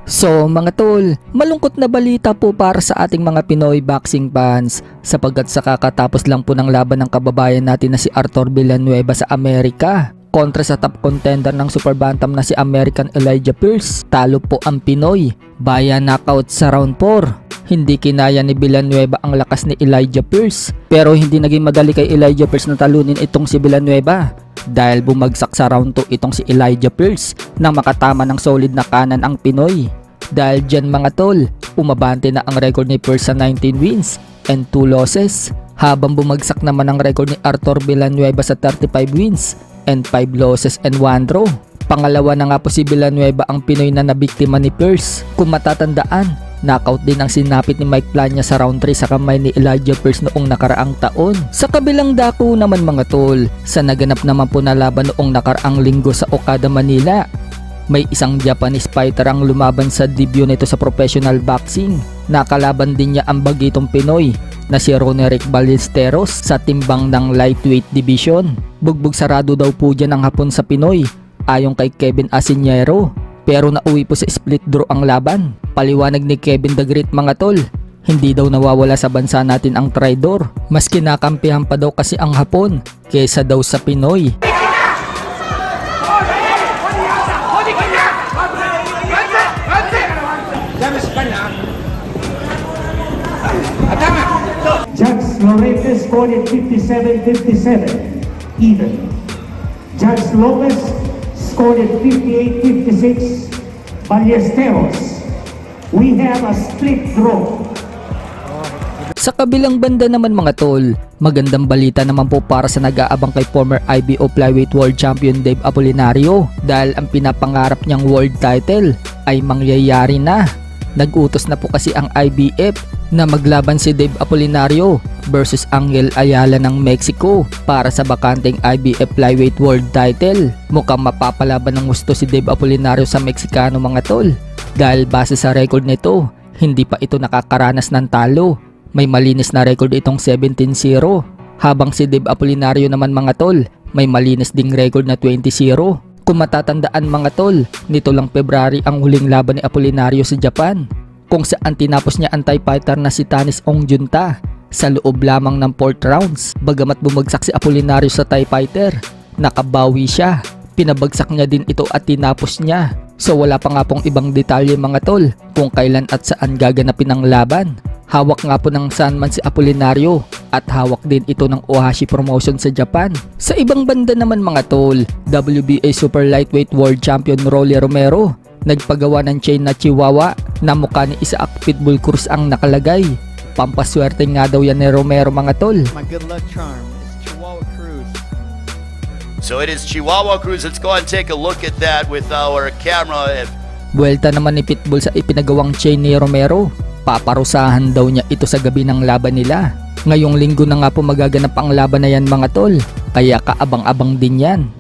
So mga tol, malungkot na balita po para sa ating mga Pinoy boxing fans sapagkat sa kakatapos lang po ng laban ng kababayan natin na si Arthur Villanueva sa Amerika kontra sa top contender ng super bantam na si American Elijah Pierce. Talo po ang Pinoy via knockout sa round 4. Hindi kinaya ni Villanueva ang lakas ni Elijah Pierce, pero hindi naging madali kay Elijah Pierce na talunin itong si Villanueva dahil bumagsak sa round 2 itong si Elijah Pierce nang makatama ng solid na kanan ang Pinoy. Dahil dyan mga tol, umabante na ang record ni Pierce sa 19 wins and 2 losses, habang bumagsak naman ang record ni Arthur Villanueva sa 35 wins and 5 losses and 1 draw. Pangalawa na nga po si Villanueva ang Pinoy na nabiktima ni Pierce. Kung matatandaan, knockout din ang sinapit ni Mike Plania sa round 3 sa kamay ni Elijah Pierce noong nakaraang taon. Sa kabilang dako naman mga tol, sa naganap naman po na laban noong nakaraang linggo sa Okada, Manila, may isang Japanese fighter ang lumaban sa debut nito sa professional boxing. Nakalaban din niya ang bagitong Pinoy na si Ronerick Ballesteros sa timbang ng lightweight division. Bugbog sarado daw po dyan ang hapon sa Pinoy ayon kay Kevin Asinero, pero nauwi po sa split draw ang laban. Paliwanag ni Kevin the Great mga tol, hindi daw nawawala sa bansa natin ang traidor, mas kinakampihan pa daw kasi ang Hapon kesa daw sa Pinoy. Judge Lorete scored it 57-57, even. Judge Lopez scored it 58-56, Ballesteros. We have a split draw. Sa kabilang banda naman mga tol, magandang balita naman po para sa nag-aabang kay former IBO Flyweight World Champion Dave Apolinario dahil ang pinapangarap niyang world title ay mangyayari na. Nag-utos na po kasi ang IBF na maglaban si Dave Apolinario versus Angel Ayala ng Mexico para sa bakanteng IBF Flyweight World title. Mukhang mapapalaban ng gusto si Dave Apolinario sa Meksikano mga tol dahil base sa record nito, hindi pa ito nakakaranas ng talo. May malinis na record itong 17-0, habang si Dave Apolinario naman mga tol, may malinis ding record na 20-0. Kung matatandaan mga tol, nito lang February ang huling laban ni Apolinario sa Japan, kung saan tinapos niya ang Thai fighter na si Tanis Ongjunta sa loob lamang ng 4th rounds. Bagamat bumagsak si Apolinario sa Thai fighter, nakabawi siya, pinabagsak niya din ito at tinapos niya. So wala pa nga pong ibang detalye mga tol kung kailan at saan gaganapin ang laban. Hawak nga po ng Sanman si Apolinario at hawak din ito ng Ohashi Promotion sa Japan. Sa ibang banda naman mga tol, WBA Super Lightweight World Champion Rolly Romero nagpagawa ng chain na Chihuahua na mukha ni Isaac Pitbull Cruz ang nakalagay. Pampaswerte nga daw yan ni Romero mga tol. My good luck charm is Chihuahua Cruz. So it is Chihuahua Cruz. Let's go and take a look at that with our camera. Buwelta naman ni Pitbull sa ipinagawang chain ni Romero. Paparusahan daw niya ito sa gabi ng laban nila. Ngayong linggo na nga po magaganap ang laban na yan mga tol, kaya kaabang-abang din yan.